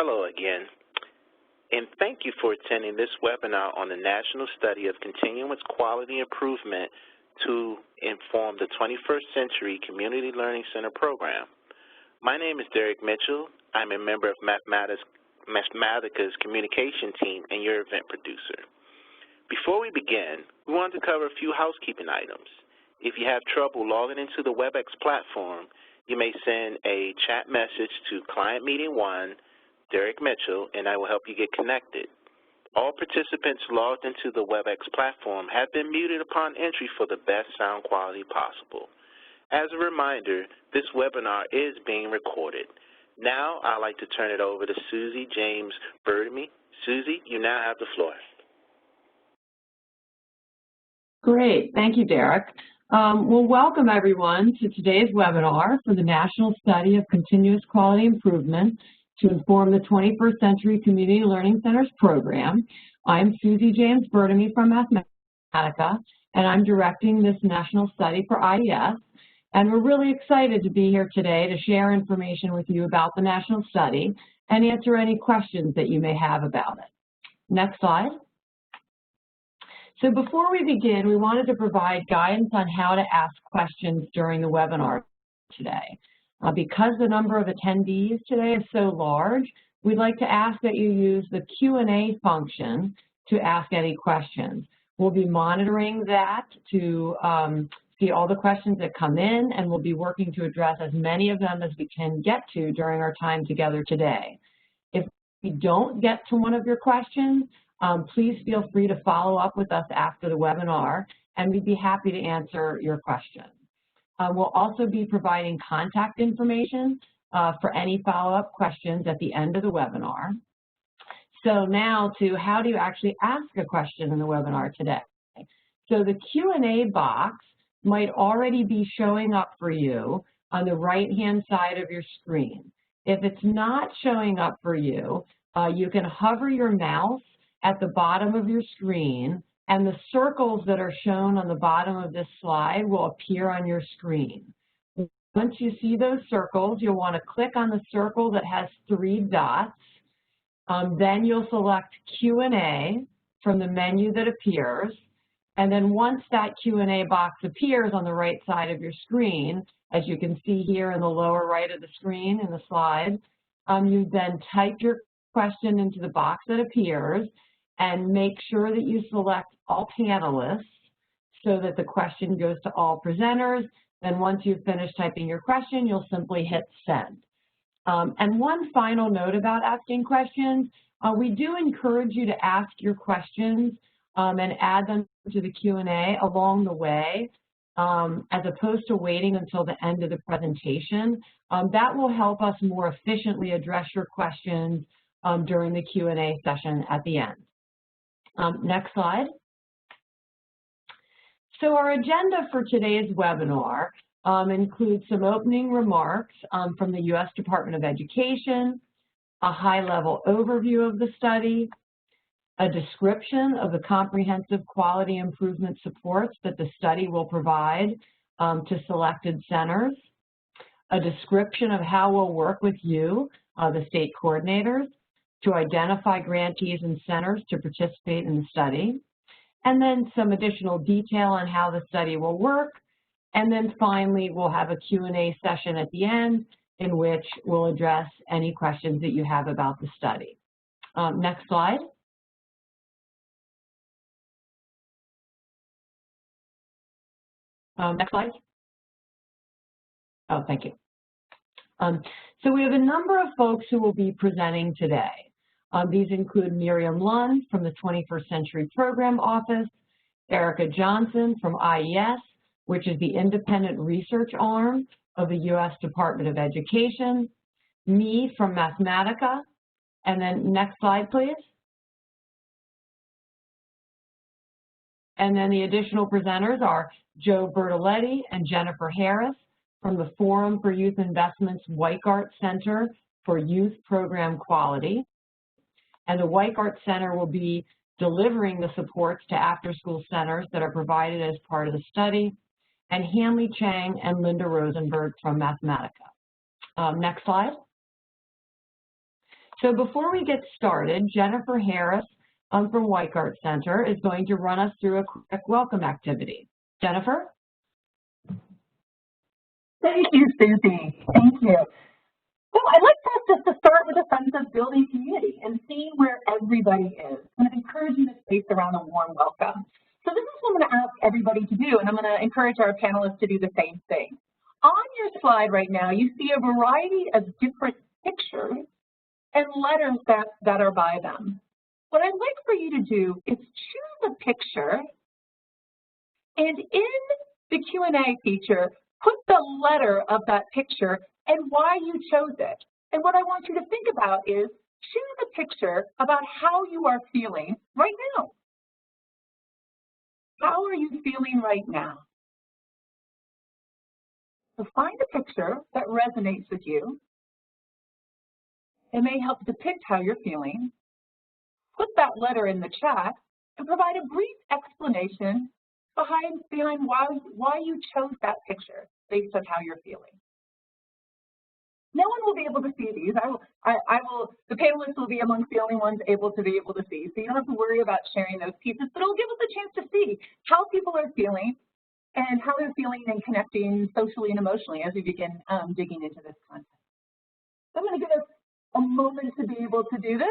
Hello again, and thank you for attending this webinar on the National Study of Continuous Quality Improvement to inform the 21st Century Community Learning Center program. My name is Derek Mitchell. I'm a member of Mathematica's communication team and your event producer. Before we begin, we wanted to cover a few housekeeping items. If you have trouble logging into the WebEx platform, you may send a chat message to Client Meeting 1, Derek Mitchell, and I will help you get connected. All participants logged into the WebEx platform have been muted upon entry for the best sound quality possible. As a reminder, this webinar is being recorded. Now I'd like to turn it over to Susie James Burdamy. Susie, you now have the floor. Great. Thank you, Derek. Well, welcome everyone to today's webinar for the National Study of Continuous Quality Improvement to inform the 21st Century Community Learning Centers program. I'm Susie James Burdamy from Mathematica, and I'm directing this national study for IES. And we're really excited to be here today to share information with you about the national study and answer any questions that you may have about it. Next slide. So before we begin, we wanted to provide guidance on how to ask questions during the webinar today. Because the number of attendees today is so large, we'd like to ask that you use the Q&A function to ask any questions. We'll be monitoring that to see all the questions that come in, and we'll be working to address as many of them as we can get to during our time together today. If we don't get to one of your questions, please feel free to follow up with us after the webinar, and we'd be happy to answer your question. We'll also be providing contact information for any follow-up questions at the end of the webinar. So now to how do you actually ask a question in the webinar today? So the Q&A box might already be showing up for you on the right-hand side of your screen. If it's not showing up for you, you can hover your mouse at the bottom of your screen, and the circles that are shown on the bottom of this slide will appear on your screen. Once you see those circles, you'll want to click on the circle that has 3 dots. Then you'll select Q&A from the menu that appears. And then once that Q&A box appears on the right side of your screen, as you can see here in the lower right of the screen in the slide, you then type your question into the box that appears and make sure that you select all panelists so that the question goes to all presenters. Then once you've finished typing your question, you'll simply hit send. And one final note about asking questions, we do encourage you to ask your questions and add them to the Q&A along the way, as opposed to waiting until the end of the presentation. That will help us more efficiently address your questions during the Q&A session at the end. Next slide. So our agenda for today's webinar includes some opening remarks from the U.S. Department of Education, a high-level overview of the study, a description of the comprehensive quality improvement supports that the study will provide to selected centers, a description of how we'll work with you, the state coordinators, to identify grantees and centers to participate in the study, and then some additional detail on how the study will work. And then finally, we'll have a Q&A session at the end in which we'll address any questions that you have about the study. Next slide. Next slide. Oh, thank you. So we have a number of folks who will be presenting today. These include Miriam Lund from the 21st Century Program Office, Erica Johnson from IES, which is the independent research arm of the U.S. Department of Education, me from Mathematica, and then next slide, please. And then the additional presenters are Joe Bertoletti and Jennifer Harris from the Forum for Youth Investments Weikart Center for Youth Program Quality. And the Weikart Center will be delivering the supports to after-school centers that are provided as part of the study, and Hanley Chang and Linda Rosenberg from Mathematica. Next slide. So before we get started, Jennifer Harris from Weikart Center is going to run us through a quick welcome activity. Jennifer? Thank you, Susie. Thank you. So I'd like for us just to start with a sense of building community and seeing where everybody is, kind of encouraging the space around a warm welcome. So this is what I'm going to ask everybody to do, and I'm going to encourage our panelists to do the same thing. On your slide right now, you see a variety of different pictures and letters that are by them. What I'd like for you to do is choose a picture, and in the Q&A feature, put the letter of that picture and why you chose it. And what I want you to think about is choose a picture about how you are feeling right now. How are you feeling right now? So find a picture that resonates with you. It may help depict how you're feeling. Put that letter in the chat and provide a brief explanation behind why you chose that picture based on how you're feeling. No one will be able to see these. The panelists will be amongst the only ones able to see. So you don't have to worry about sharing those pieces, but it'll give us a chance to see how people are feeling and how they're feeling and connecting socially and emotionally as we begin digging into this content. So I'm going to give us a moment to be able to do this.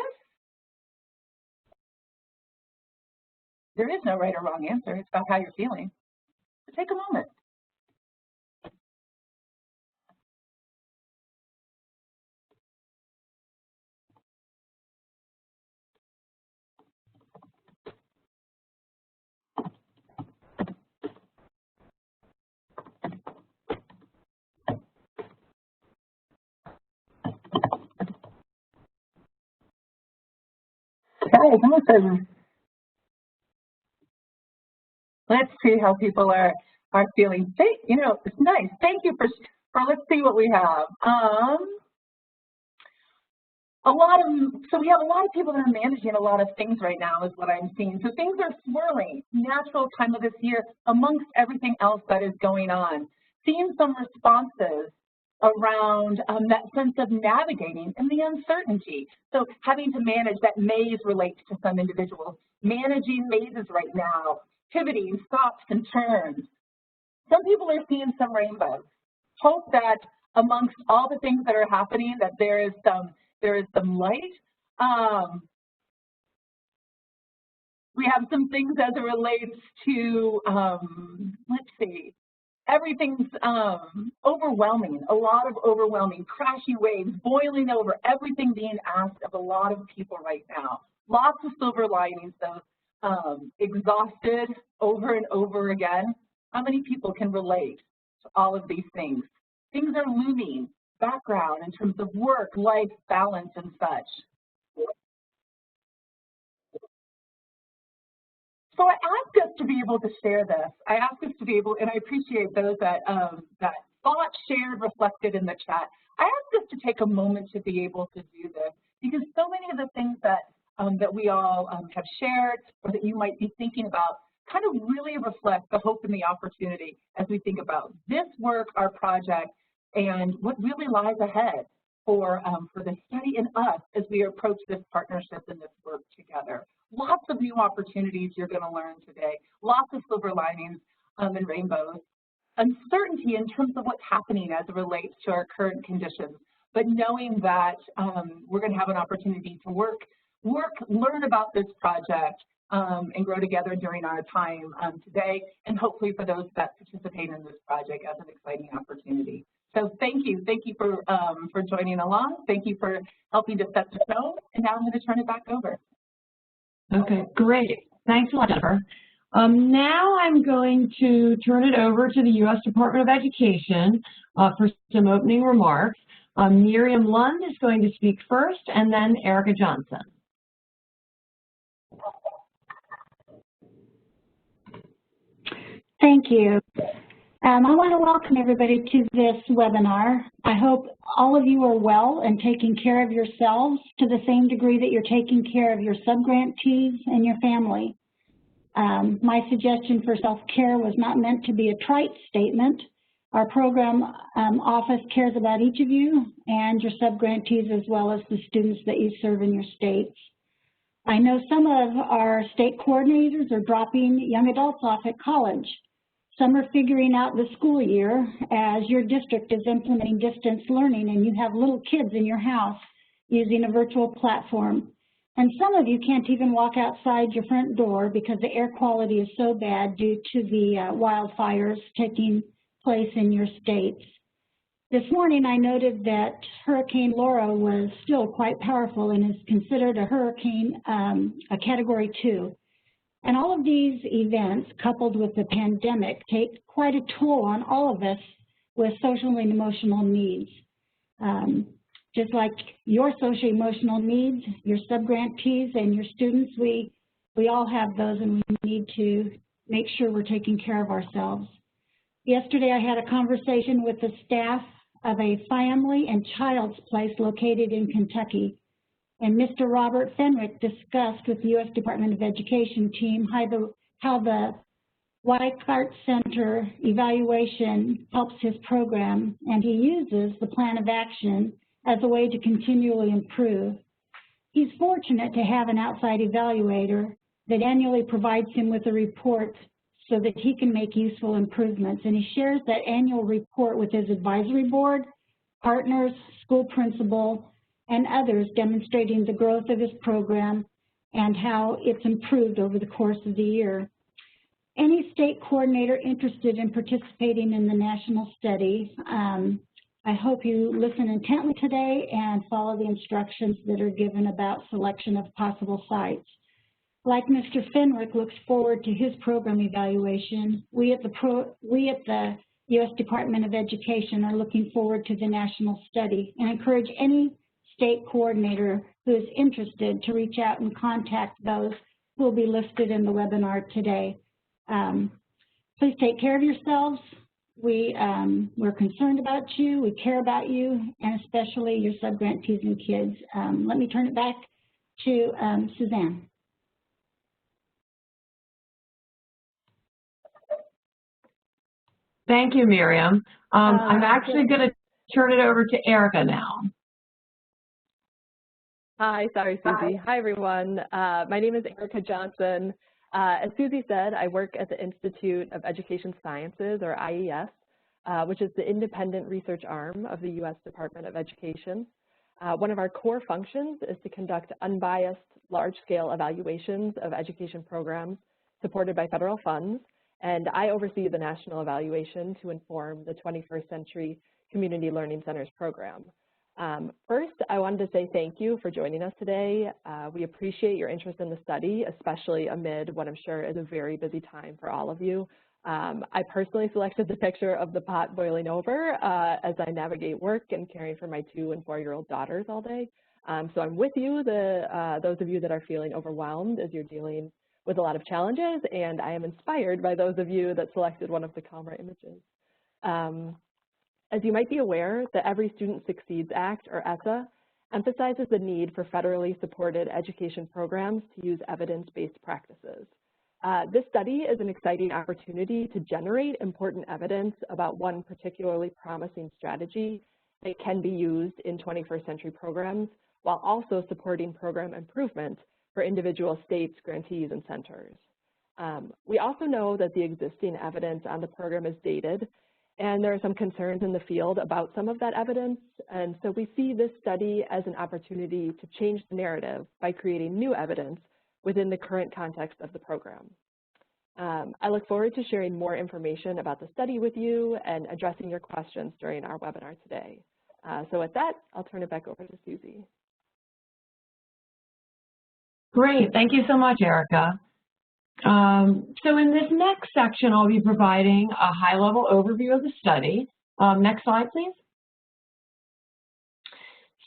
There is no right or wrong answer. It's about how you're feeling. So take a moment. Okay, awesome. Let's see how people are feeling. It's nice. Thank you for let's see what we have. So we have a lot of people that are managing a lot of things right now is what I'm seeing. So things are swirling, natural time of this year amongst everything else that is going on. Seeing some responses around that sense of navigating and the uncertainty. So having to manage that maze relates to some individuals. Managing mazes right now, pivoting, stops and turns. Some people are seeing some rainbows. Hope that amongst all the things that are happening that there is some light. We have some things as it relates to, let's see, everything's overwhelming, a lot of overwhelming, crashy waves, boiling over, everything being asked of a lot of people right now. Lots of silver linings, though, exhausted over and over again. How many people can relate to all of these things? Things are looming, background in terms of work, life, balance, and such. So I ask us to be able to share this. I ask us to be able, and I appreciate those that thought shared, reflected in the chat. I ask us to take a moment to be able to do this because so many of the things that we all have shared or that you might be thinking about kind of really reflect the hope and the opportunity as we think about this work, our project, and what really lies ahead for the study and us as we approach this partnership and this work together. Lots of new opportunities you're going to learn today, lots of silver linings and rainbows. Uncertainty in terms of what's happening as it relates to our current conditions, but knowing that we're going to have an opportunity to learn about this project and grow together during our time today, and hopefully for those that participate in this project as an exciting opportunity. So thank you for joining along. Thank you for helping to set the tone, and now I'm going to turn it back over. Okay, great. Thanks a lot, Jennifer. Now I'm going to turn it over to the U.S. Department of Education for some opening remarks. Miriam Lund is going to speak first, and then Erica Johnson. Thank you. I want to welcome everybody to this webinar. I hope all of you are well and taking care of yourselves to the same degree that you're taking care of your subgrantees and your family. My suggestion for self-care was not meant to be a trite statement, Our program office cares about each of you and your subgrantees as well as the students that you serve in your states. I know some of our state coordinators are dropping young adults off at college. Some are figuring out the school year as your district is implementing distance learning and you have little kids in your house using a virtual platform. And some of you can't even walk outside your front door because the air quality is so bad due to the wildfires taking place in your states. This morning I noted that Hurricane Laura was still quite powerful and is considered a hurricane, a Category 2. And all of these events, coupled with the pandemic, take quite a toll on all of us with social and emotional needs. Just like your social emotional needs, your subgrantees and your students, we all have those, and we need to make sure we're taking care of ourselves. Yesterday I had a conversation with the staff of a family and child's place located in Kentucky. And Mr. Robert Fenwick discussed with the U.S. Department of Education team how the Weikart Center evaluation helps his program, and he uses the plan of action as a way to continually improve. He's fortunate to have an outside evaluator that annually provides him with a report so that he can make useful improvements. And he shares that annual report with his advisory board, partners, school principal, and others, demonstrating the growth of his program and how it's improved over the course of the year. Any state coordinator interested in participating in the national study, I hope you listen intently today and follow the instructions that are given about selection of possible sites. Like Mr. Fenwick looks forward to his program evaluation, we at the U.S. Department of Education are looking forward to the national study and encourage any state coordinator who is interested to reach out and contact those who will be listed in the webinar today. Please take care of yourselves. We're concerned about you, we care about you, and especially your subgrantees and kids. Let me turn it back to Suzanne. Thank you, Miriam. I'm actually going to turn it over to Erica now. Hi, sorry, Susie. Hi, everyone. My name is Erica Johnson. As Susie said, I work at the Institute of Education Sciences, or IES, which is the independent research arm of the U.S. Department of Education. One of our core functions is to conduct unbiased, large-scale evaluations of education programs supported by federal funds, and I oversee the national evaluation to inform the 21st Century Community Learning Centers program. First, I wanted to say thank you for joining us today. We appreciate your interest in the study, especially amid what I'm sure is a very busy time for all of you. I personally selected the picture of the pot boiling over as I navigate work and caring for my 2- and 4-year-old daughters all day. So I'm with you, those of you that are feeling overwhelmed as you're dealing with a lot of challenges, and I am inspired by those of you that selected one of the calmer images. As you might be aware, the Every Student Succeeds Act, or ESSA, emphasizes the need for federally supported education programs to use evidence-based practices. This study is an exciting opportunity to generate important evidence about one particularly promising strategy that can be used in 21st century programs while also supporting program improvement for individual states, grantees, and centers. We also know that the existing evidence on the program is dated, and there are some concerns in the field about some of that evidence, and so we see this study as an opportunity to change the narrative by creating new evidence within the current context of the program. I look forward to sharing more information about the study with you and addressing your questions during our webinar today. So with that, I'll turn it back over to Susie. Great, thank you so much, Erica. So in this next section, I'll be providing a high-level overview of the study. Next slide, please.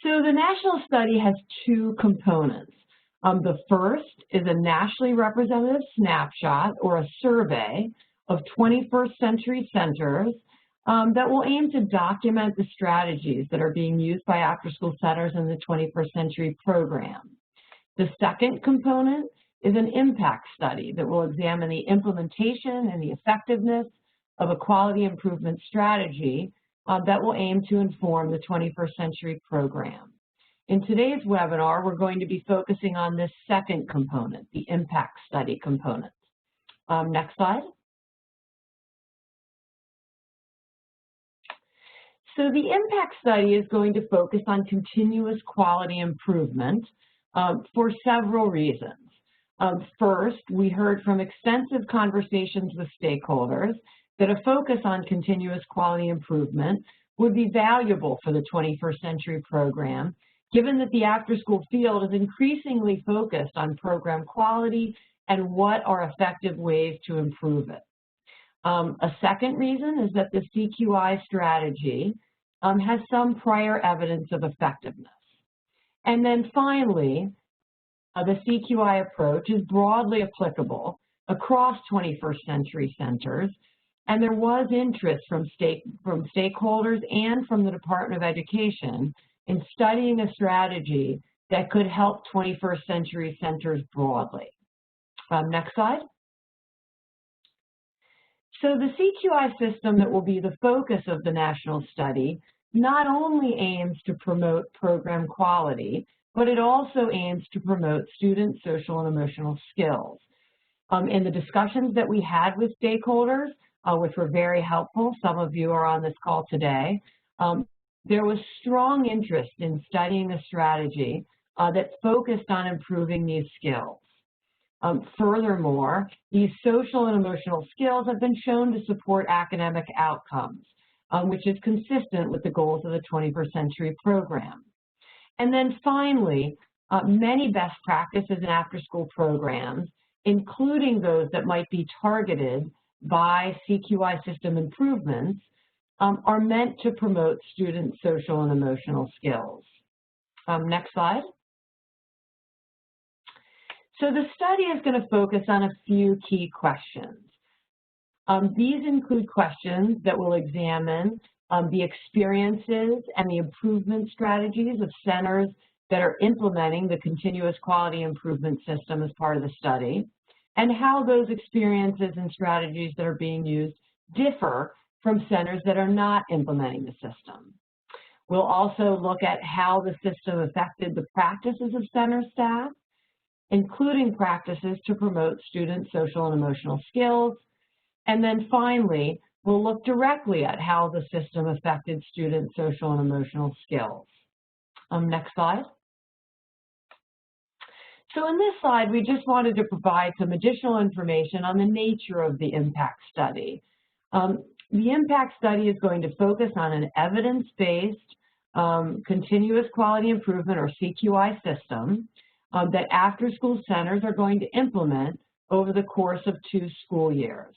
So the national study has 2 components. The first is a nationally representative snapshot, or a survey, of 21st century centers that will aim to document the strategies that are being used by after-school centers in the 21st century program. The second component is an impact study that will examine the implementation and the effectiveness of a quality improvement strategy that will aim to inform the 21st Century Program. In today's webinar, we're going to be focusing on this second component, the impact study component. Next slide. So the impact study is going to focus on continuous quality improvement for several reasons. First, we heard from extensive conversations with stakeholders that a focus on continuous quality improvement would be valuable for the 21st Century Program, given that the after-school field is increasingly focused on program quality and what are effective ways to improve it. A second reason is that the CQI strategy has some prior evidence of effectiveness. And then finally, the CQI approach is broadly applicable across 21st century centers, and there was interest from stakeholders and from the Department of Education in studying a strategy that could help 21st century centers broadly. Next slide. So the CQI system that will be the focus of the national study not only aims to promote program quality, but it also aims to promote student social and emotional skills. In the discussions that we had with stakeholders, which were very helpful, some of you are on this call today, there was strong interest in studying a strategy that focused on improving these skills. Furthermore, these social and emotional skills have been shown to support academic outcomes, which is consistent with the goals of the 21st Century Program. And then finally, many best practices in after-school programs, including those that might be targeted by CQI system improvements, are meant to promote student social and emotional skills. Next slide. So the study is going to focus on a few key questions. These include questions that will examine the experiences and the improvement strategies of centers that are implementing the continuous quality improvement system as part of the study, and how those experiences and strategies that are being used differ from centers that are not implementing the system. We'll also look at how the system affected the practices of center staff, including practices to promote student social and emotional skills. And then finally, we'll look directly at how the system affected student social and emotional skills. Next slide. So in this slide, we just wanted to provide some additional information on the nature of the impact study. The impact study is going to focus on an evidence-based continuous quality improvement, or CQI system, that after-school centers are going to implement over the course of 2 school years.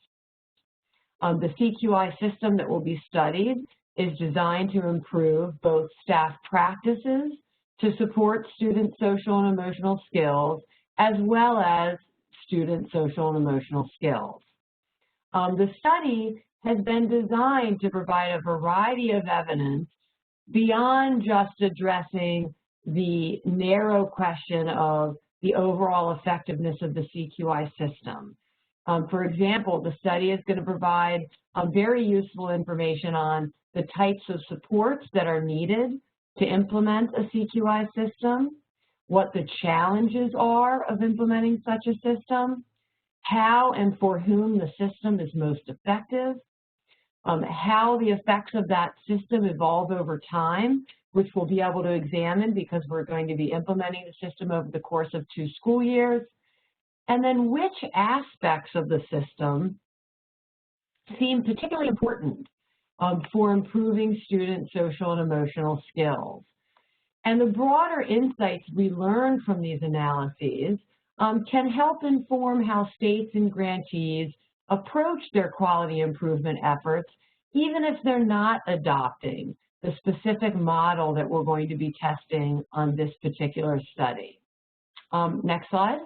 The CQI system that will be studied is designed to improve both staff practices to support student social and emotional skills, as well as student social and emotional skills. The study has been designed to provide a variety of evidence beyond just addressing the narrow question of the overall effectiveness of the CQI system. For example, the study is going to provide very useful information on the types of supports that are needed to implement a CQI system, what the challenges are of implementing such a system, how and for whom the system is most effective, how the effects of that system evolve over time, which we'll be able to examine because we're going to be implementing the system over the course of 2 school years, and then which aspects of the system seem particularly important for improving student social and emotional skills. And the broader insights we learn from these analyses can help inform how states and grantees approach their quality improvement efforts, even if they're not adopting the specific model that we're going to be testing on this particular study. Next slide.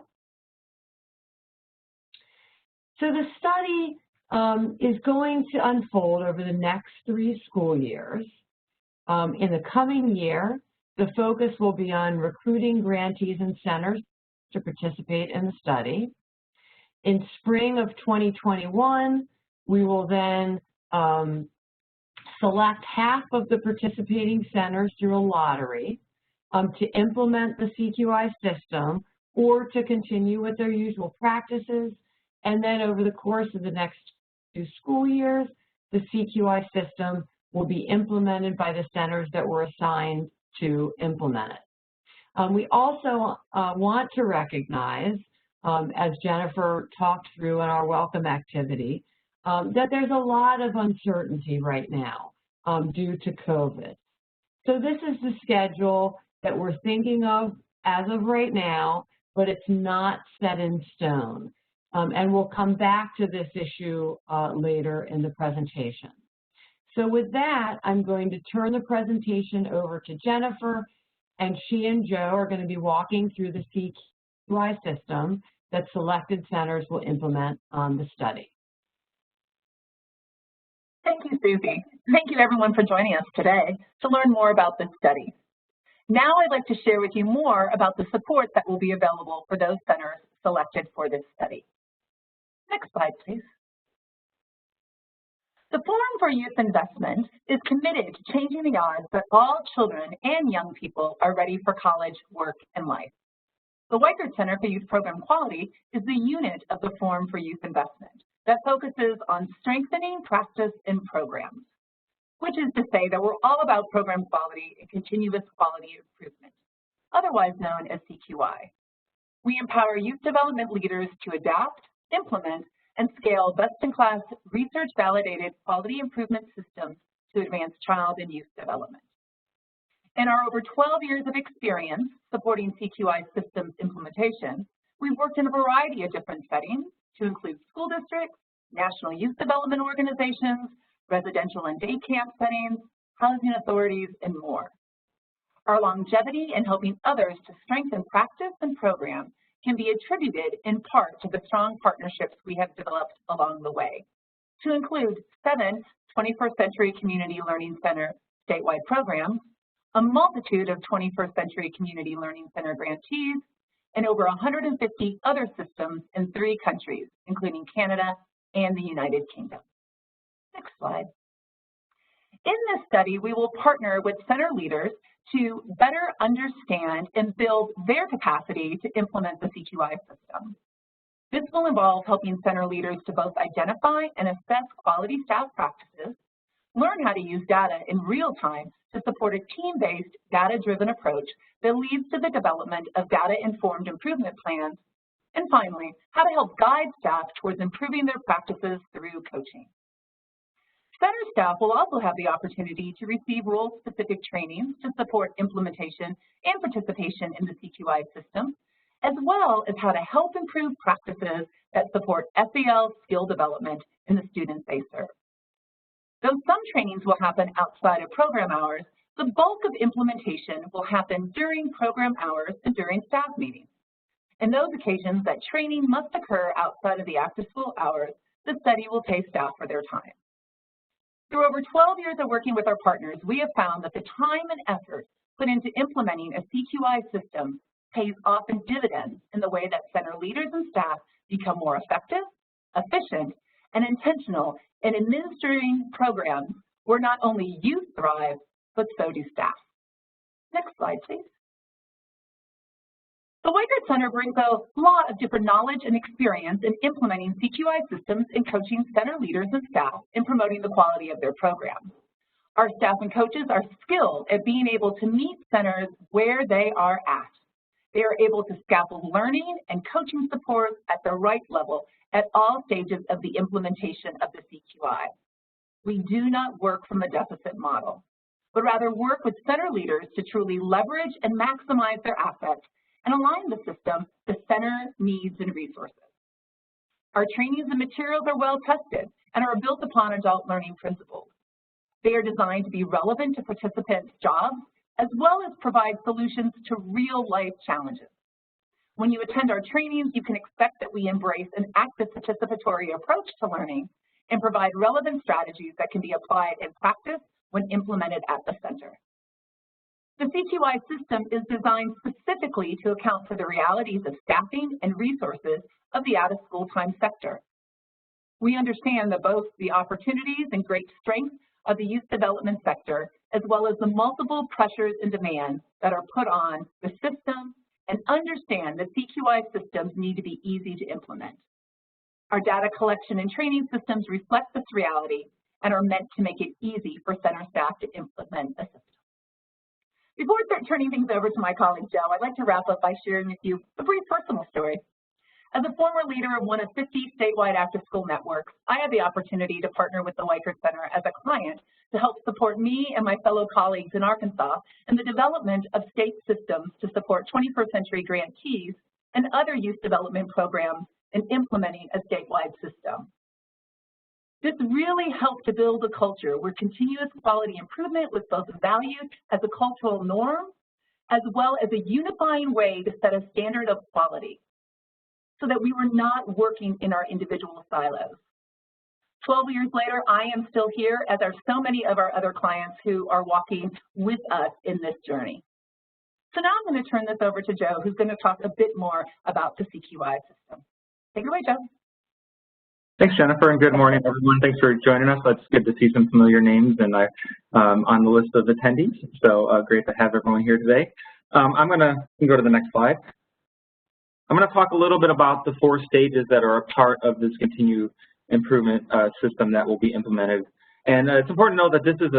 So the study is going to unfold over the next 3 school years. In the coming year, the focus will be on recruiting grantees and centers to participate in the study. In spring of 2021, we will then select half of the participating centers through a lottery to implement the CQI system or to continue with their usual practices. And then over the course of the next 2 school years, the CQI system will be implemented by the centers that were assigned to implement it. We also want to recognize, as Jennifer talked through in our welcome activity, that there's a lot of uncertainty right now due to COVID. So this is the schedule that we're thinking of as of right now, but it's not set in stone. And we'll come back to this issue later in the presentation. So with that, I'm going to turn the presentation over to Jennifer, and she and Joe are going to be walking through the CQI system that selected centers will implement on the study. Thank you, Susie. Thank you, everyone, for joining us today to learn more about this study. Now I'd like to share with you more about the support that will be available for those centers selected for this study. Next slide, please. The Forum for Youth Investment is committed to changing the odds that all children and young people are ready for college, work, and life. The Weichert Center for Youth Program Quality is the unit of the Forum for Youth Investment that focuses on strengthening practice and programs, which is to say that we're all about program quality and continuous quality improvement, otherwise known as CQI. We empower youth development leaders to adapt, implement, and scale best-in-class research-validated quality improvement systems to advance child and youth development. In our over 12 years of experience supporting CQI systems implementation, we've worked in a variety of different settings to include school districts, national youth development organizations, residential and day camp settings, housing authorities, and more. Our longevity in helping others to strengthen practice and program can be attributed in part to the strong partnerships we have developed along the way, to include 7 21st Century Community Learning Center statewide programs, a multitude of 21st Century Community Learning Center grantees, and over 150 other systems in 3 countries, including Canada and the United Kingdom. Next slide. In this study, we will partner with center leaders to better understand and build their capacity to implement the CQI system. This will involve helping center leaders to both identify and assess quality staff practices, learn how to use data in real time to support a team-based, data-driven approach that leads to the development of data-informed improvement plans, and finally, how to help guide staff towards improving their practices through coaching. Center staff will also have the opportunity to receive role-specific trainings to support implementation and participation in the CQI system, as well as how to help improve practices that support SEL skill development in the students they serve. Though some trainings will happen outside of program hours, the bulk of implementation will happen during program hours and during staff meetings. In those occasions that training must occur outside of the active school hours, the study will pay staff for their time. Through over 12 years of working with our partners, we have found that the time and effort put into implementing a CQI system pays off in dividends in the way that center leaders and staff become more effective, efficient, and intentional in administering programs where not only youth thrive, but so do staff. Next slide, please. The Weichert Center brings a lot of different knowledge and experience in implementing CQI systems and coaching center leaders and staff in promoting the quality of their programs. Our staff and coaches are skilled at being able to meet centers where they are at. They are able to scaffold learning and coaching support at the right level at all stages of the implementation of the CQI. We do not work from a deficit model, but rather work with center leaders to truly leverage and maximize their assets and align the system to center needs and resources. Our trainings and materials are well tested and are built upon adult learning principles. They are designed to be relevant to participants' jobs, as well as provide solutions to real-life challenges. When you attend our trainings, you can expect that we embrace an active participatory approach to learning and provide relevant strategies that can be applied in practice when implemented at the center. The CQI system is designed specifically to account for the realities of staffing and resources of the out-of-school time sector. We understand that both the opportunities and great strengths of the youth development sector, as well as the multiple pressures and demands that are put on the system, and understand that CQI systems need to be easy to implement. Our data collection and training systems reflect this reality and are meant to make it easy for center staff to implement a system. Before I start turning things over to my colleague Joe, I'd like to wrap up by sharing with you a brief personal story. As a former leader of one of 50 statewide after-school networks, I had the opportunity to partner with the Weichert Center as a client to help support me and my fellow colleagues in Arkansas in the development of state systems to support 21st century grantees and other youth development programs in implementing a statewide system. This really helped to build a culture where continuous quality improvement was both valued as a cultural norm, as well as a unifying way to set a standard of quality, so that we were not working in our individual silos. 12 years later, I am still here, as are so many of our other clients who are walking with us in this journey. So now I'm going to turn this over to Joe, who's going to talk a bit more about the CQI system. Take it away, Joe. Thanks, Jennifer, and good morning, everyone. Thanks for joining us. It's good to see some familiar names and on the list of attendees, so great to have everyone here today. I'm going to go to the next slide. I'm going to talk a little bit about the 4 stages that are a part of this continued improvement system that will be implemented. And it's important to know that this is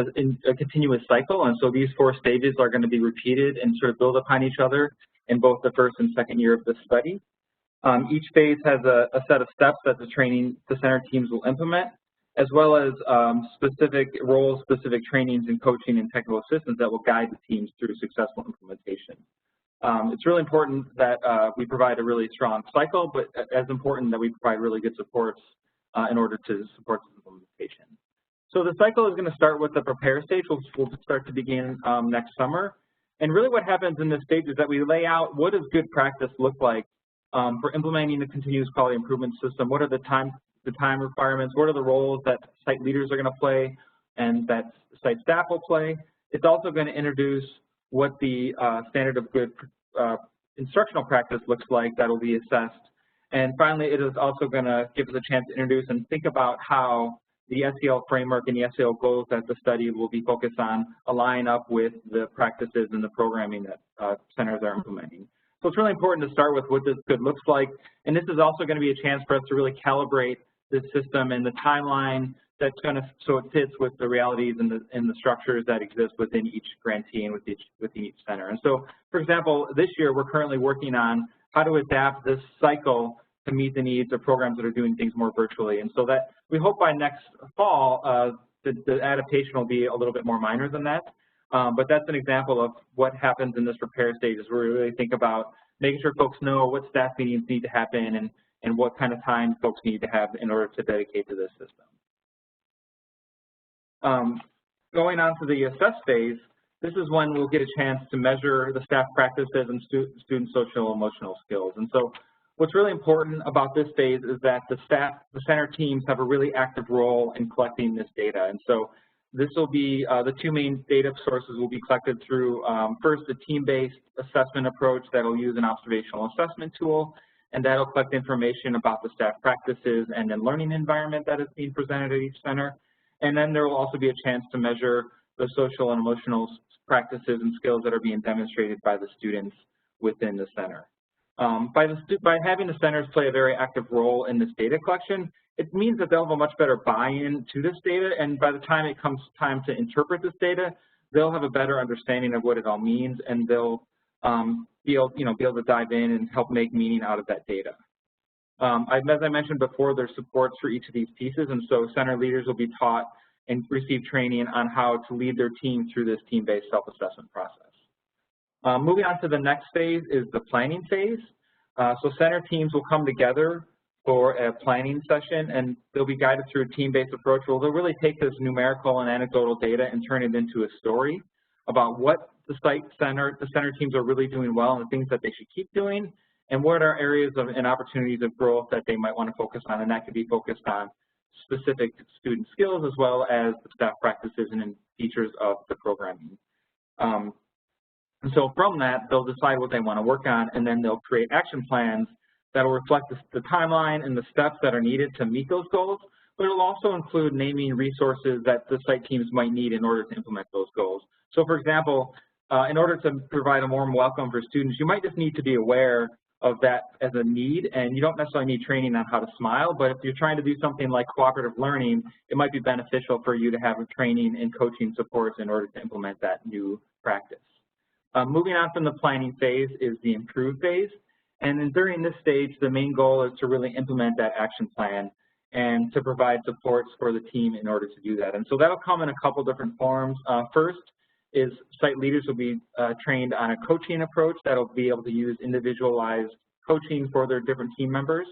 a continuous cycle, and so these 4 stages are going to be repeated and sort of build upon each other in both the first and second year of the study. Each phase has a set of steps that the center teams will implement, as well as specific roles, specific trainings and coaching and technical assistance that will guide the teams through successful implementation. It's really important that we provide a really strong cycle, but as important that we provide really good supports in order to support this implementation. So the cycle is going to start with the prepare stage, which will start to begin next summer. And really what happens in this stage is that we lay out what does good practice look like for implementing the continuous quality improvement system. What are the time requirements? What are the roles that site leaders are going to play and that site staff will play? It's also going to introduce what the standard of good instructional practice looks like that will be assessed. And finally, it is also going to give us a chance to introduce and think about how the SEL framework and the SEL goals that the study will be focused on align up with the practices and the programming that centers are implementing. So it's really important to start with what this good looks like. And this is also going to be a chance for us to really calibrate this system and the timeline that's going to, so it fits with the realities and the structures that exist within each grantee and within each center. And so, for example, this year we're currently working on how to adapt this cycle to meet the needs of programs that are doing things more virtually. And so that we hope by next fall the adaptation will be a little bit more minor than that. But that's an example of what happens in this prepare stages where we really think about making sure folks know what staff meetings need to happen and what kind of time folks need to have in order to dedicate to this system. Going on to the assess phase, this is when we'll get a chance to measure the staff practices and student social and emotional skills. And so what's really important about this phase is that the center teams have a really active role in collecting this data. And so this will be, the 2 main data sources will be collected through, first, a team-based assessment approach that will use an observational assessment tool, and that will collect information about the staff practices and the learning environment that is being presented at each center. And then there will also be a chance to measure the social and emotional practices and skills that are being demonstrated by the students within the center. By having the centers play a very active role in this data collection, it means that they'll have a much better buy-in to this data, and by the time it comes time to interpret this data, they'll have a better understanding of what it all means, and they'll be able to dive in and help make meaning out of that data. As I mentioned before, there's supports for each of these pieces, and so center leaders will be taught and receive training on how to lead their team through this team-based self-assessment process. Moving on to the next phase is the planning phase. So center teams will come together for a planning session, and they'll be guided through a team-based approach where they'll really take this numerical and anecdotal data and turn it into a story about what the center teams are really doing well and the things that they should keep doing, and what are areas and opportunities of growth that they might want to focus on, and that could be focused on specific student skills as well as the staff practices and features of the programming. And so from that, they'll decide what they want to work on, and then they'll create action plans that will reflect the timeline and the steps that are needed to meet those goals, but it will also include naming resources that the site teams might need in order to implement those goals. So for example, in order to provide a warm welcome for students, you might just need to be aware of that as a need, and you don't necessarily need training on how to smile, but if you're trying to do something like cooperative learning, it might be beneficial for you to have training and coaching supports in order to implement that new practice. Moving on from the planning phase is the improve phase, and then during this stage, the main goal is to really implement that action plan and to provide supports for the team in order to do that. And so that'll come in a couple different forms. First is site leaders will be trained on a coaching approach that'll be able to use individualized coaching for their different team members.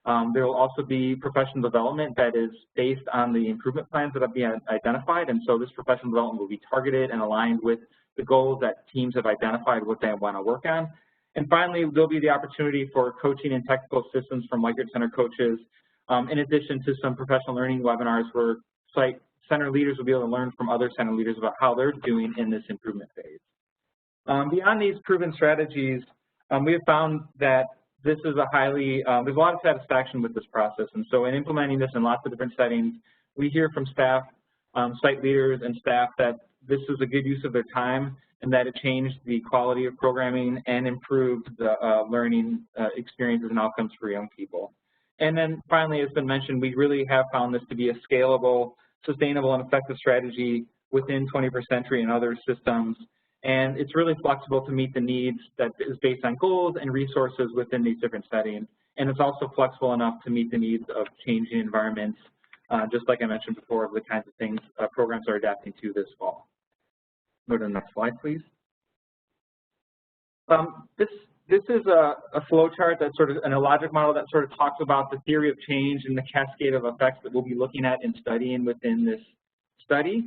There will also be professional development that is based on the improvement plans that have been identified, and so this professional development will be targeted and aligned with the goals that teams have identified what they want to work on. And finally, there'll be the opportunity for coaching and technical assistance from Likert Center coaches, in addition to some professional learning webinars where site center leaders will be able to learn from other center leaders about how they're doing in this improvement phase. Beyond these proven strategies, we have found that this is a highly, there's a lot of satisfaction with this process, and so in implementing this in lots of different settings, we hear from staff, site leaders and staff that this is a good use of their time and that it changed the quality of programming and improved the learning experiences and outcomes for young people. And then finally, as been mentioned, we really have found this to be a scalable, sustainable, and effective strategy within 21st Century and other systems. And it's really flexible to meet the needs that is based on goals and resources within these different settings. And it's also flexible enough to meet the needs of changing environments, just like I mentioned before, of the kinds of things programs are adapting to this fall. Go to the next slide, please. This is a flow chart that's sort of, and a logic model that sort of talks about the theory of change and the cascade of effects that we'll be looking at and studying within this study.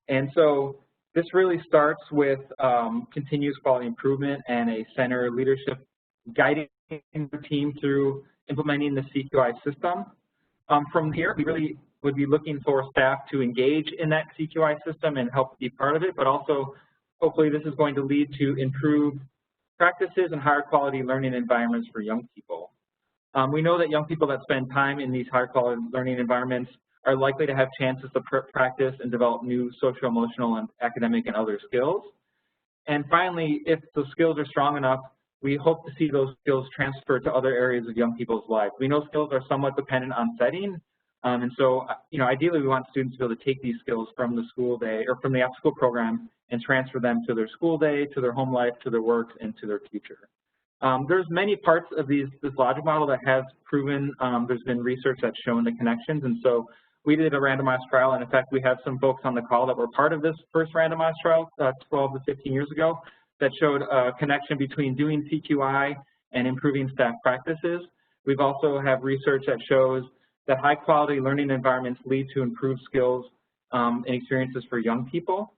And so this really starts with continuous quality improvement and a center leadership guiding the team through implementing the CQI system. From here, we really would be looking for staff to engage in that CQI system and help be part of it, but also hopefully this is going to lead to improved practices and higher quality learning environments for young people. We know that young people that spend time in these higher quality learning environments are likely to have chances to practice and develop new social, emotional, and academic and other skills. And finally, if the skills are strong enough, we hope to see those skills transfer to other areas of young people's lives. We know skills are somewhat dependent on setting, and so, ideally we want students to be able to take these skills from the school day or from the after-school program and transfer them to their school day, to their home life, to their work, and to their future. There's many parts of this logic model that has proven, there's been research that's shown the connections, and so we did a randomized trial, and in fact we have some folks on the call that were part of this first randomized trial 12 to 15 years ago that showed a connection between doing CQI and improving staff practices. We've also have research that shows that high quality learning environments lead to improved skills and experiences for young people.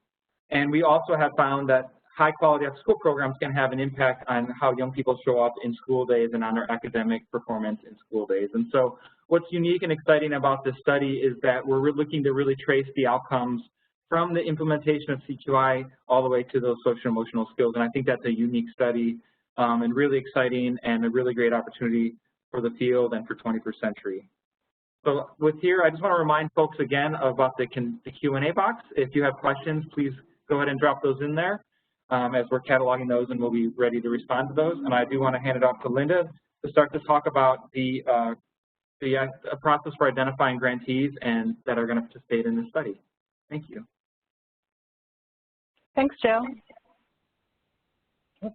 And we also have found that high quality after school programs can have an impact on how young people show up in school days and on their academic performance in school days. And so what's unique and exciting about this study is that we're looking to really trace the outcomes from the implementation of CQI all the way to those social emotional skills. And I think that's a unique study and really exciting and a really great opportunity for the field and for 21st Century. So with here, I just want to remind folks again about the Q&A box. If you have questions, please go ahead and drop those in there as we're cataloging those, and we'll be ready to respond to those. And I do want to hand it off to Linda to start to talk about the process for identifying grantees and that are going to participate in this study. Thank you. Thanks, Joe.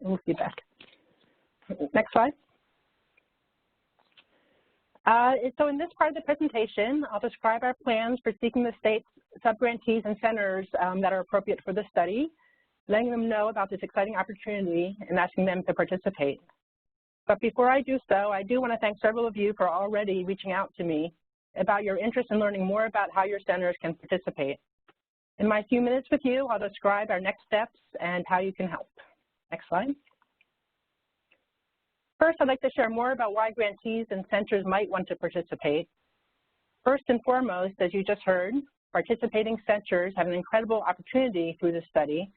We'll see back. Next slide. So in this part of the presentation, I'll describe our plans for seeking the state's subgrantees and centers that are appropriate for the study, letting them know about this exciting opportunity and asking them to participate. But before I do so, I do want to thank several of you for already reaching out to me about your interest in learning more about how your centers can participate. In my few minutes with you, I'll describe our next steps and how you can help. Next slide. First, I'd like to share more about why grantees and centers might want to participate. First and foremost, as you just heard, participating centers have an incredible opportunity through this study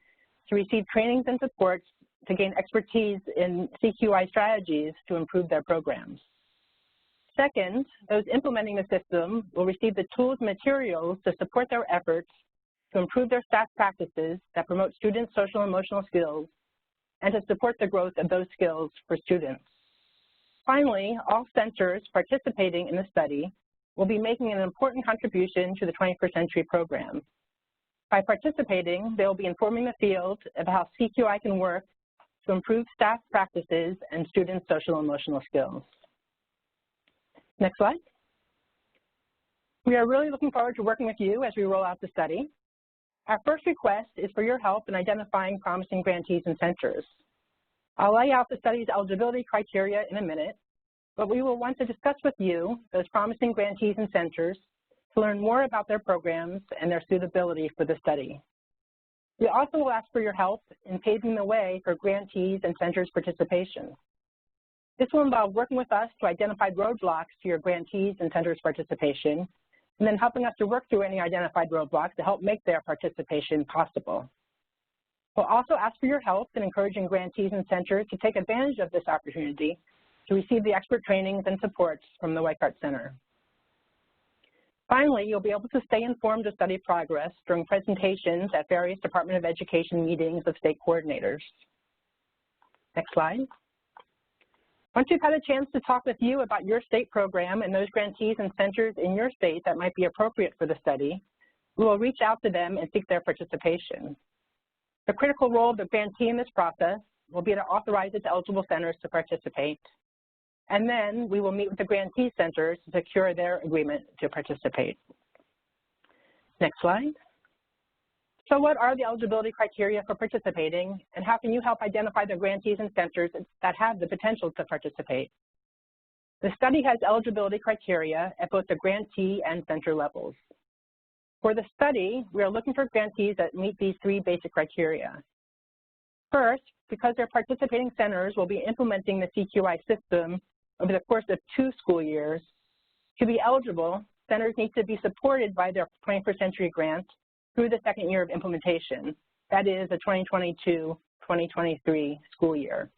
to receive trainings and supports to gain expertise in CQI strategies to improve their programs. Second, those implementing the system will receive the tools and materials to support their efforts to improve their staff practices that promote students' social and emotional skills and to support the growth of those skills for students. Finally, all centers participating in the study will be making an important contribution to the 21st Century program. By participating, they will be informing the field of how CQI can work to improve staff practices and students' social and emotional skills. Next slide. We are really looking forward to working with you as we roll out the study. Our first request is for your help in identifying promising grantees and centers. I'll lay out the study's eligibility criteria in a minute, but we will want to discuss with you those promising grantees and centers to learn more about their programs and their suitability for the study. We also will ask for your help in paving the way for grantees and centers participation. This will involve working with us to identify roadblocks to your grantees and centers participation, and then helping us to work through any identified roadblocks to help make their participation possible. We'll also ask for your help in encouraging grantees and centers to take advantage of this opportunity to receive the expert trainings and supports from the Weichart Center. Finally, you'll be able to stay informed of study progress during presentations at various Department of Education meetings of state coordinators. Next slide. Once you've had a chance to talk with you about your state program and those grantees and centers in your state that might be appropriate for the study, we will reach out to them and seek their participation. The critical role of the grantee in this process will be to authorize its eligible centers to participate. And then we will meet with the grantee centers to secure their agreement to participate. Next slide. So what are the eligibility criteria for participating, and how can you help identify the grantees and centers that have the potential to participate? The study has eligibility criteria at both the grantee and center levels. For the study, we are looking for grantees that meet these three basic criteria. First, because their participating centers will be implementing the CQI system over the course of 2 school years, to be eligible, centers need to be supported by their 21st Century grant through the 2nd year of implementation, that is the 2022-2023 school year.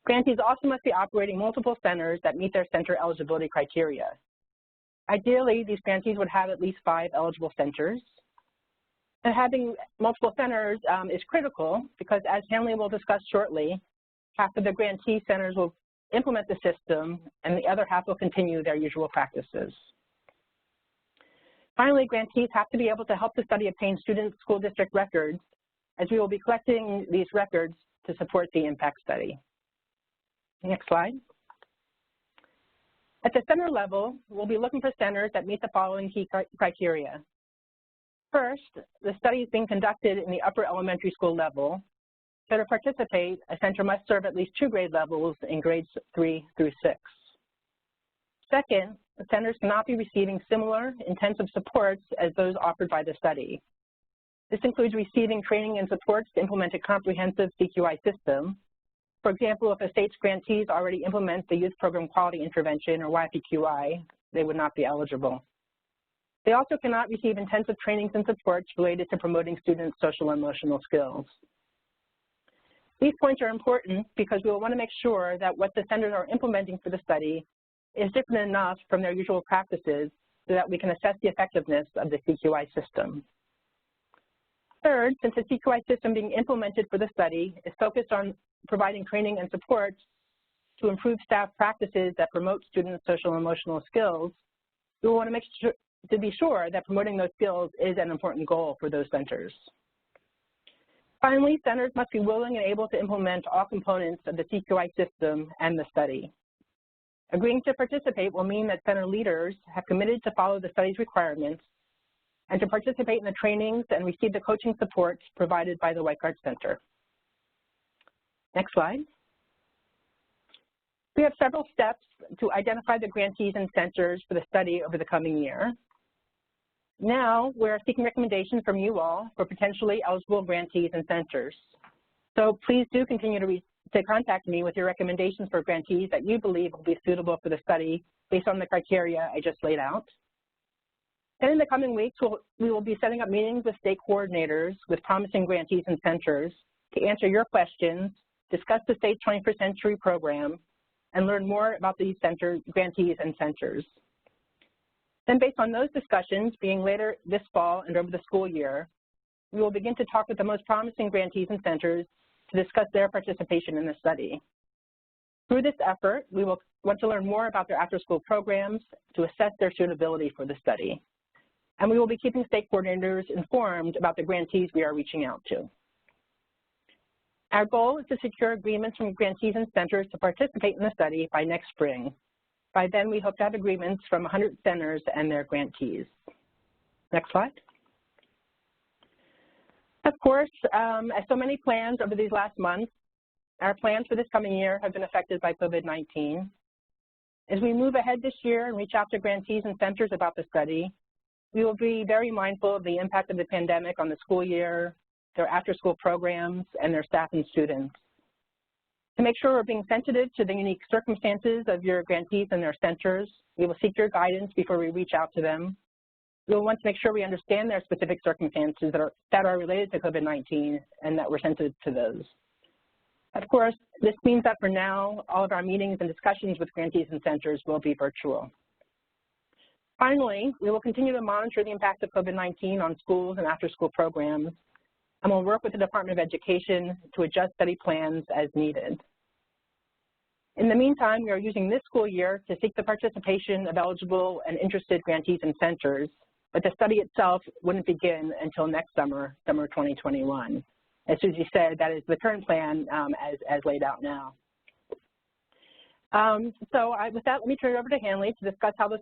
Grantees also must be operating multiple centers that meet their center eligibility criteria. Ideally, these grantees would have at least 5 eligible centers. And having multiple centers is critical because, as Hanley will discuss shortly, half of the grantee centers will implement the system and the other half will continue their usual practices. Finally, grantees have to be able to help the study obtain student school district records, as we will be collecting these records to support the impact study. Next slide. At the center level, we'll be looking for centers that meet the following key criteria. First, the study is being conducted in the upper elementary school level. So to participate, a center must serve at least 2 grade levels in grades 3 through 6. Second, the centers cannot be receiving similar intensive supports as those offered by the study. This includes receiving training and supports to implement a comprehensive CQI system. For example, if a state's grantees already implement the Youth Program Quality Intervention, or YPQI, they would not be eligible. They also cannot receive intensive trainings and supports related to promoting students' social and emotional skills. These points are important because we will want to make sure that what the centers are implementing for the study is different enough from their usual practices so that we can assess the effectiveness of the CQI system. Third, since the CQI system being implemented for the study is focused on providing training and support to improve staff practices that promote students' social and emotional skills, we want to make sure to be sure that promoting those skills is an important goal for those centers. Finally, centers must be willing and able to implement all components of the CQI system and the study. Agreeing to participate will mean that center leaders have committed to follow the study's requirements and to participate in the trainings and receive the coaching supports provided by the Weichart Center. Next slide. We have several steps to identify the grantees and centers for the study over the coming year. Now, we're seeking recommendations from you all for potentially eligible grantees and centers. So please do continue to contact me with your recommendations for grantees that you believe will be suitable for the study based on the criteria I just laid out. And in the coming weeks, we will be setting up meetings with state coordinators with promising grantees and centers to answer your questions, discuss the state's 21st Century program, and learn more about these grantees and centers. Then based on those discussions being later this fall and over the school year, we will begin to talk with the most promising grantees and centers to discuss their participation in the study. Through this effort, we will want to learn more about their after-school programs to assess their suitability for the study. And we will be keeping state coordinators informed about the grantees we are reaching out to. Our goal is to secure agreements from grantees and centers to participate in the study by next spring. By then, we hope to have agreements from 100 centers and their grantees. Next slide. Of course, as so many plans over these last months, our plans for this coming year have been affected by COVID-19. As we move ahead this year and reach out to grantees and centers about the study, we will be very mindful of the impact of the pandemic on the school year, their after-school programs, and their staff and students. To make sure we're being sensitive to the unique circumstances of your grantees and their centers, we will seek your guidance before we reach out to them. We will want to make sure we understand their specific circumstances that are related to COVID-19 and that we're sensitive to those. Of course, this means that for now, all of our meetings and discussions with grantees and centers will be virtual. Finally, we will continue to monitor the impact of COVID-19 on schools and after-school programs, and we'll work with the Department of Education to adjust study plans as needed. In the meantime, we are using this school year to seek the participation of eligible and interested grantees and centers, but the study itself wouldn't begin until next summer, summer 2021. As Susie said, that is the current plan as laid out now. With that, let me turn it over to Hanley to discuss how the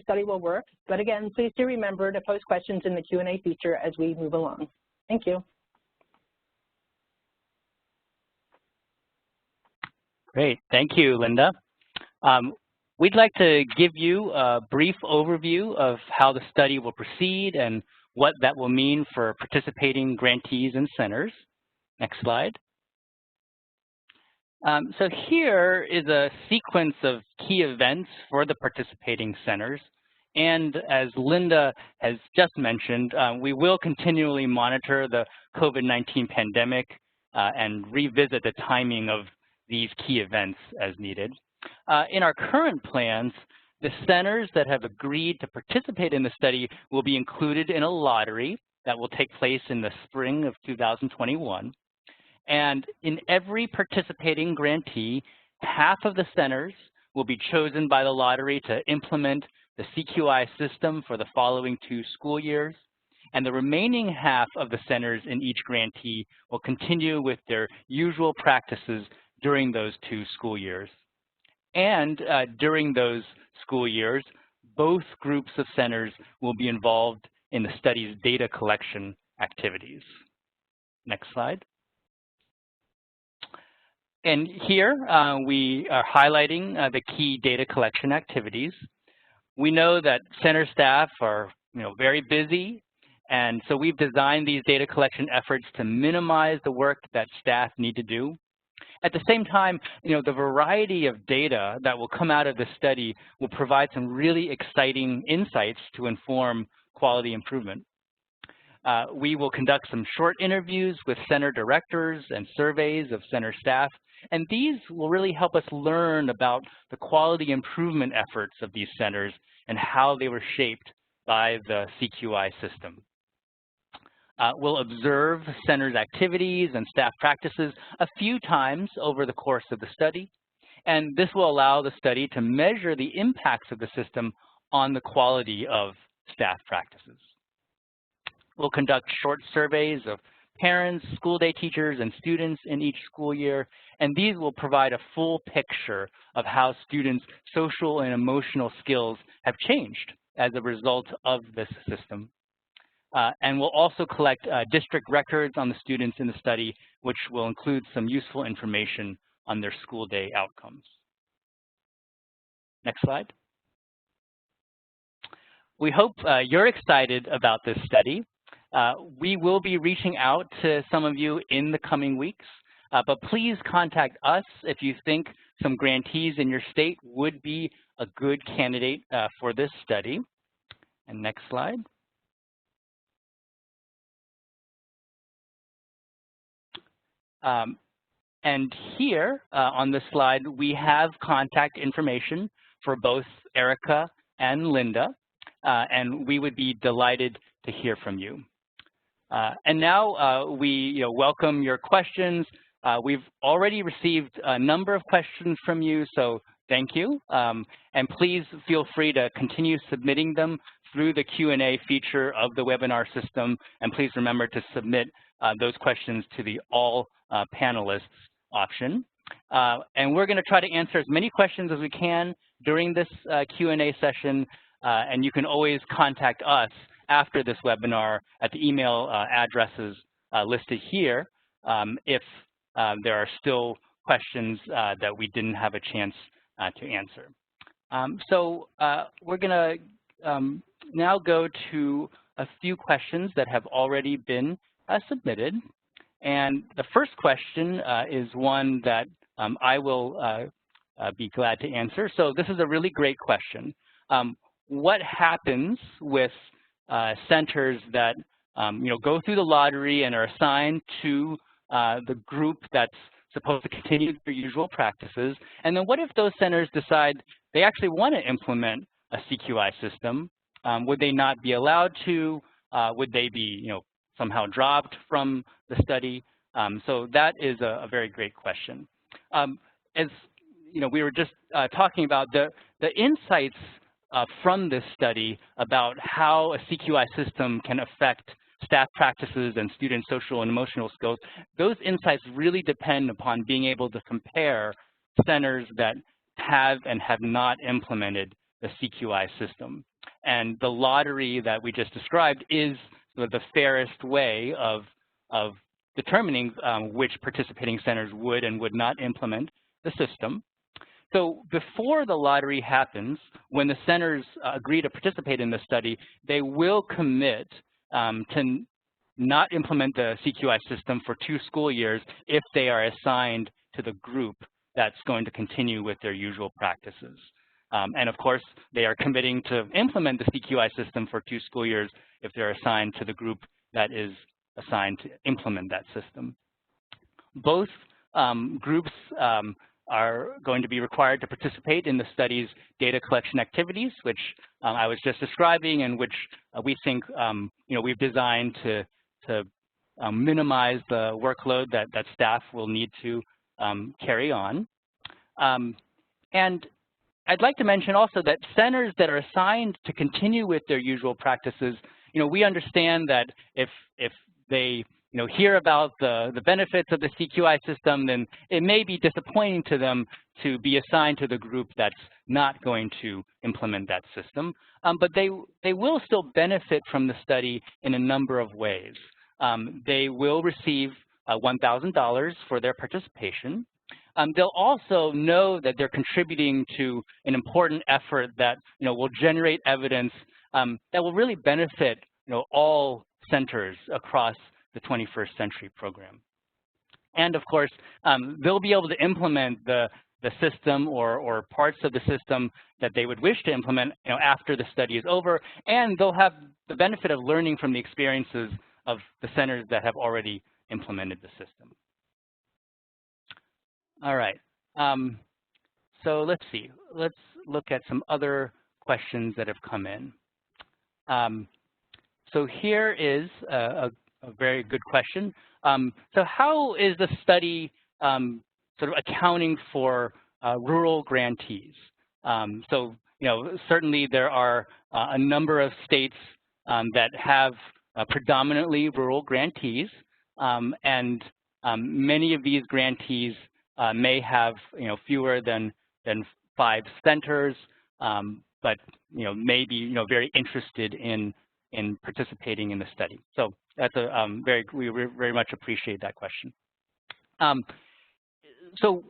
study will work. But again, please do remember to post questions in the Q&A feature as we move along. Thank you. Great, thank you, Linda. We'd like to give you a brief overview of how the study will proceed and what that will mean for participating grantees and centers. Next slide. So here is a sequence of key events for the participating centers. And as Linda has just mentioned, we will continually monitor the COVID-19 pandemic and revisit the timing of these key events as needed. In our current plans, the centers that have agreed to participate in the study will be included in a lottery that will take place in the spring of 2021. And in every participating grantee, half of the centers will be chosen by the lottery to implement the CQI system for the following 2 school years. And the remaining half of the centers in each grantee will continue with their usual practices during those 2 school years. And during those school years, both groups of centers will be involved in the study's data collection activities. Next slide. And here we are highlighting the key data collection activities. We know that center staff are very busy, and so we've designed these data collection efforts to minimize the work that staff need to do. At the same time, the variety of data that will come out of this study will provide some really exciting insights to inform quality improvement. We will conduct some short interviews with center directors and surveys of center staff, and these will really help us learn about the quality improvement efforts of these centers and how they were shaped by the CQI system. We'll observe centers' activities and staff practices a few times over the course of the study, and this will allow the study to measure the impacts of the system on the quality of staff practices. We'll conduct short surveys of parents, school day teachers, and students in each school year, and these will provide a full picture of how students' social and emotional skills have changed as a result of this system. And we'll also collect district records on the students in the study, which will include some useful information on their school day outcomes. Next slide. We hope you're excited about this study. We will be reaching out to some of you in the coming weeks, but please contact us if you think some grantees in your state would be a good candidate for this study. And next slide. And here on this slide, we have contact information for both Erica and Linda, and we would be delighted to hear from you. And now we welcome your questions. We've already received a number of questions from you, so thank you. And please feel free to continue submitting them through the Q&A feature of the webinar system. And please remember to submit those questions to the all panelists option. And we're going to try to answer as many questions as we can during this Q&A session. And you can always contact us after this webinar at the email addresses listed here if there are still questions that we didn't have a chance to answer. So we're going to now go to a few questions that have already been submitted. And the first question is one that I will be glad to answer. So this is a really great question. What happens with centers that go through the lottery and are assigned to the group that's supposed to continue their usual practices? And then what if those centers decide they actually want to implement a CQI system? Would they not be allowed to? Would they be somehow dropped from the study? So that is a very great question. As we were just talking about, the insights from this study about how a CQI system can affect staff practices and student social and emotional skills, those insights really depend upon being able to compare centers that have and have not implemented the CQI system. And the lottery that we just described is the fairest way of determining which participating centers would and would not implement the system. So before the lottery happens, when the centers agree to participate in the study, they will commit to not implement the CQI system for 2 school years if they are assigned to the group that's going to continue with their usual practices. And of course, they are committing to implement the CQI system for 2 school years if they're assigned to the group that is assigned to implement that system. Both groups are going to be required to participate in the study's data collection activities, which I was just describing, and which we think we've designed to minimize the workload that staff will need to carry on. And I'd like to mention also that centers that are assigned to continue with their usual practices, we understand that if they hear about the benefits of the CQI system, then it may be disappointing to them to be assigned to the group that's not going to implement that system. But they will still benefit from the study in a number of ways. They will receive $1,000 for their participation. They'll also know that they're contributing to an important effort that will generate evidence that will really benefit all centers across the 21st Century Program. And of course, they'll be able to implement the system or parts of the system that they would wish to implement after the study is over, and they'll have the benefit of learning from the experiences of the centers that have already implemented the system. All right, so let's see. Let's look at some other questions that have come in. So here is a very good question. So how is the study sort of accounting for rural grantees? So certainly there are a number of states that have predominantly rural grantees, and many of these grantees may have fewer than 5 centers, but may be very interested in participating in the study. So that's we very much appreciate that question. So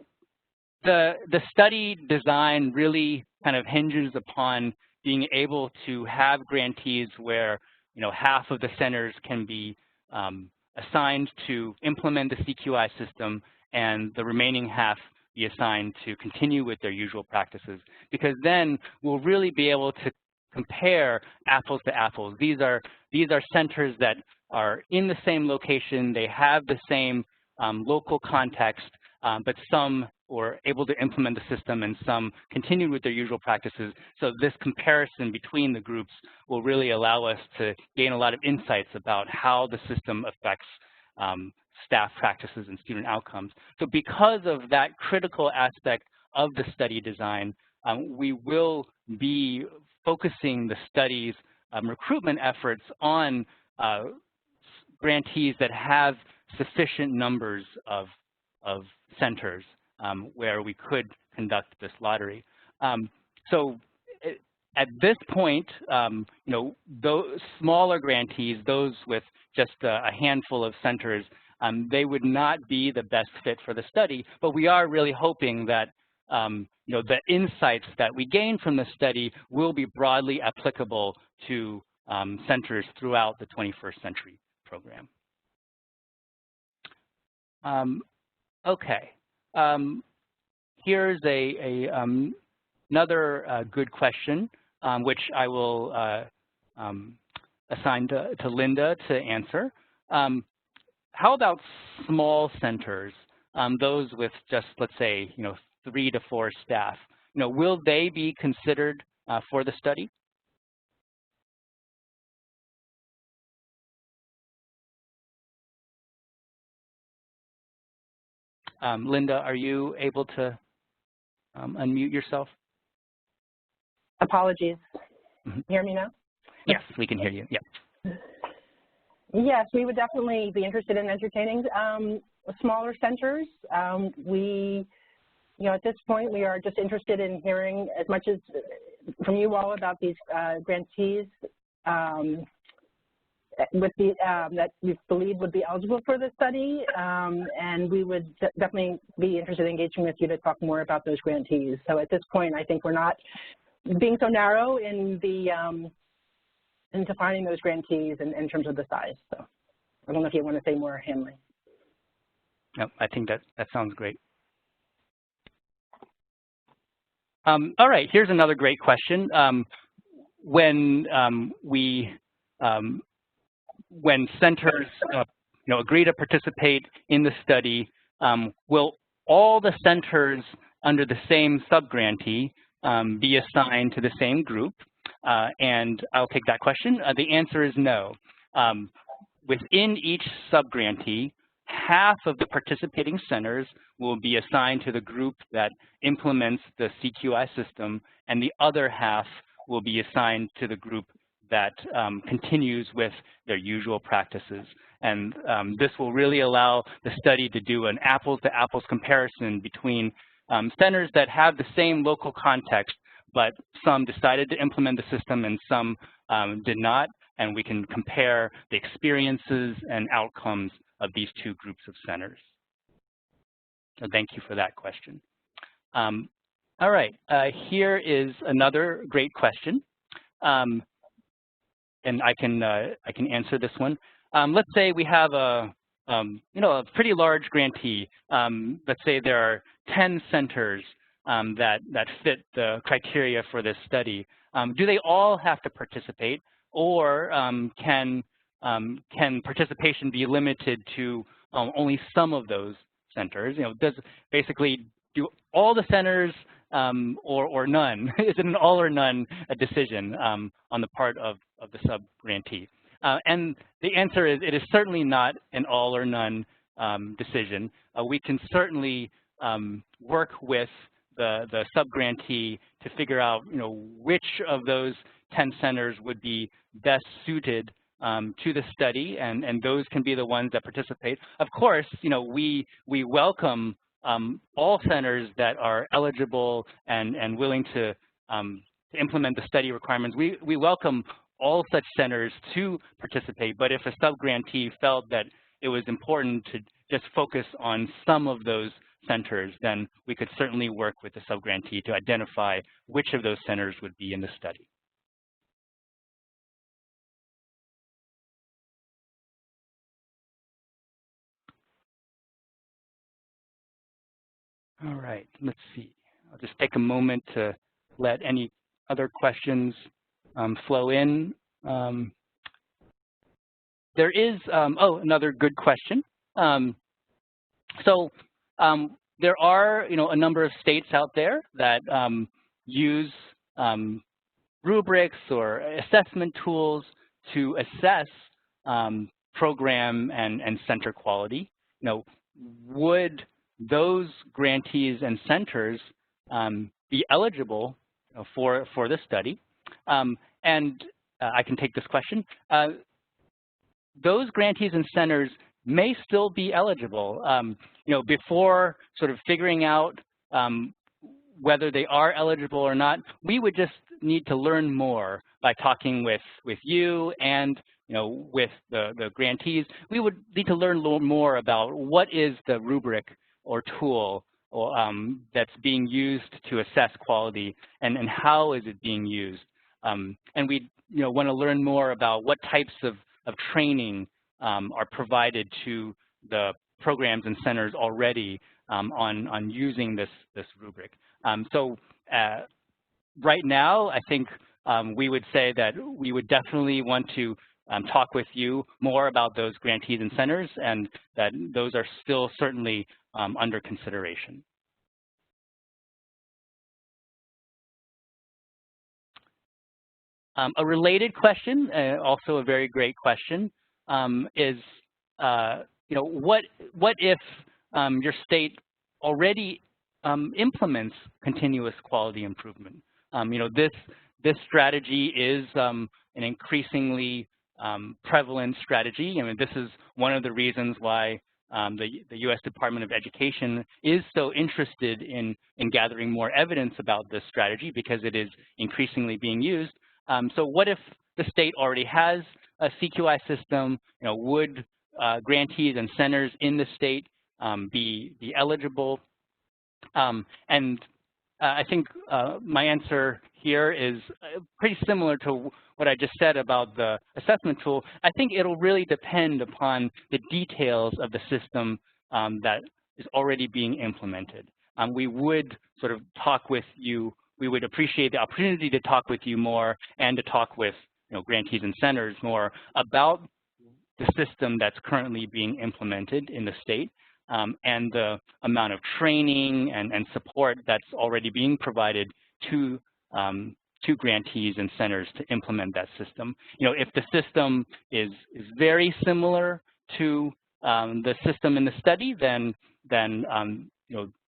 the study design really kind of hinges upon being able to have grantees where half of the centers can be assigned to implement the CQI system, and the remaining half be assigned to continue with their usual practices, because then we'll really be able to compare apples to apples. These are centers that are in the same location, they have the same local context, but some were able to implement the system and some continued with their usual practices. So this comparison between the groups will really allow us to gain a lot of insights about how the system affects staff practices and student outcomes. So because of that critical aspect of the study design, we will be focusing the study's recruitment efforts on grantees that have sufficient numbers of centers where we could conduct this lottery. So at this point, those smaller grantees, those with just a handful of centers, they would not be the best fit for the study, but we are really hoping that the insights that we gain from the study will be broadly applicable to centers throughout the 21st century program. Okay, here's another good question, which I will assign to Linda to answer. How about small centers, those with just, let's say, 3 to 4 staff? Will they be considered for the study? Linda, are you able to unmute yourself? Apologies. Mm-hmm. Hear me now? Yes, we can hear you. Yeah. Yes, we would definitely be interested in entertaining smaller centers. At this point, we are just interested in hearing as much as from you all about these grantees that we believe would be eligible for the study, and we would definitely be interested in engaging with you to talk more about those grantees. So at this point, I think we're not being so narrow in defining those grantees in terms of the size. So I don't know if you want to say more, Hanley. No, I think that sounds great. All right, here's another great question. When centers agree to participate in the study, will all the centers under the same subgrantee be assigned to the same group? And I'll take that question. The answer is no. Within each subgrantee, half of the participating centers will be assigned to the group that implements the CQI system, and the other half will be assigned to the group that continues with their usual practices. And this will really allow the study to do an apples-to-apples comparison between centers that have the same local context, but some decided to implement the system and some did not, and we can compare the experiences and outcomes of these two groups of centers. So thank you for that question. All right, here is another great question. And I can answer this one. Let's say we have a pretty large grantee. Let's say there are 10 centers that fit the criteria for this study. Do they all have to participate, or can participation be limited to only some of those centers? Does basically do all the centers or none? Is it an all or none decision on the part of the sub-grantee? And the answer is it is certainly not an all or none decision. We can certainly work with the sub-grantee to figure out which of those 10 centers would be best suited to the study, and those can be the ones that participate. Of course, we welcome all centers that are eligible and willing to implement the study requirements. We welcome all such centers to participate, but if a sub-grantee felt that it was important to just focus on some of those centers, then we could certainly work with the sub-grantee to identify which of those centers would be in the study. All right, let's see. I'll just take a moment to let any other questions flow in. There is, another good question. The there are, a number of states out there that use rubrics or assessment tools to assess program and center quality. Would those grantees and centers be eligible for the study? And I can take this question. Those grantees and centers may still be eligible. Before sort of figuring out whether they are eligible or not, we would just need to learn more by talking with you and with the grantees. We would need to learn a little more about what is the rubric or tool that's being used to assess quality, and how is it being used. And we want to learn more about what types of training are provided to the programs and centers already on using this rubric. So right now, I think we would say that we would definitely want to talk with you more about those grantees and centers, and that those are still certainly under consideration. A related question, also a very great question, is what if your state already implements continuous quality improvement? This strategy is an increasingly prevalent strategy. This is one of the reasons why the U.S. Department of Education is so interested in gathering more evidence about this strategy, because it is increasingly being used. So what if the state already has a CQI system? Would grantees and centers in the state be eligible? And I think my answer here is pretty similar to what I just said about the assessment tool. I think it'll really depend upon the details of the system that is already being implemented. We would sort of talk with you. We would appreciate the opportunity to talk with you more, and to talk with grantees and centers more about the system that's currently being implemented in the state, and the amount of training and support that's already being provided to grantees and centers to implement that system. If the system is very similar to the system in the study, then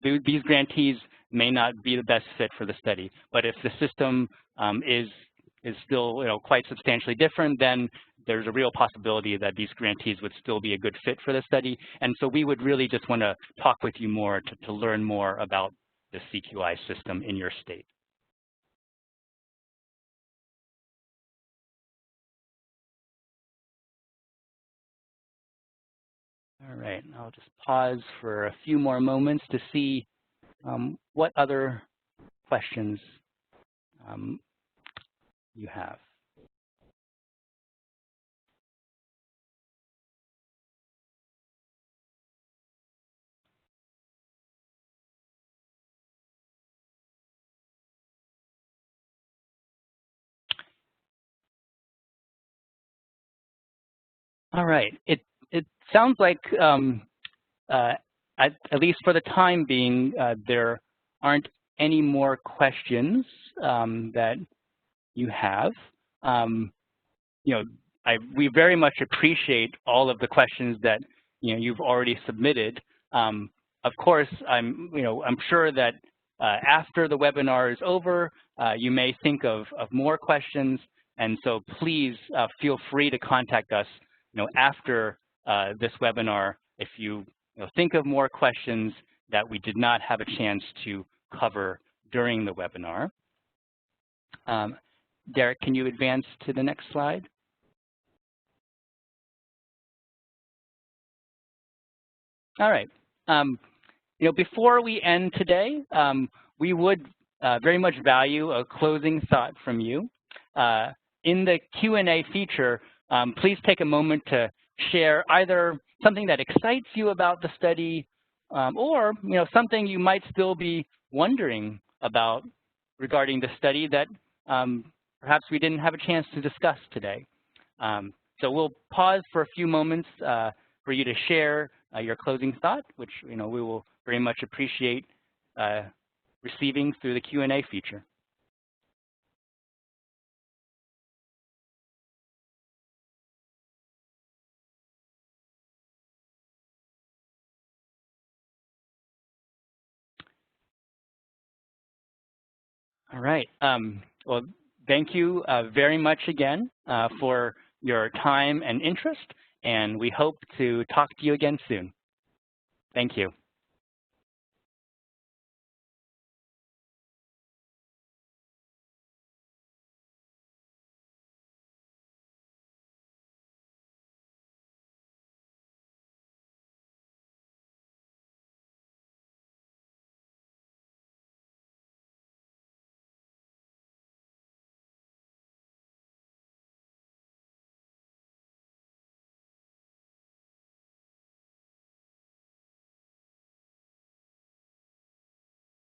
these grantees may not be the best fit for the study. But if the system is still quite substantially different, then there's a real possibility that these grantees would still be a good fit for the study. And so we would really just want to talk with you more to learn more about the CQI system in your state. All right, I'll just pause for a few more moments to see what other questions you have. All right, it sounds like at least for the time being, there aren't any more questions that you have. We very much appreciate all of the questions that you've already submitted. Of course, I'm sure that after the webinar is over, you may think of more questions, and so please feel free to contact us after this webinar if you think of more questions that we did not have a chance to cover during the webinar. Derek, can you advance to the next slide? All right. Before we end today, we would very much value a closing thought from you. In the Q&A feature, please take a moment to share either something that excites you about the study, or something you might still be wondering about regarding the study that perhaps we didn't have a chance to discuss today. So we'll pause for a few moments for you to share your closing thought, which we will very much appreciate receiving through the Q&A feature. All right. Well, thank you very much again for your time and interest, and we hope to talk to you again soon. Thank you.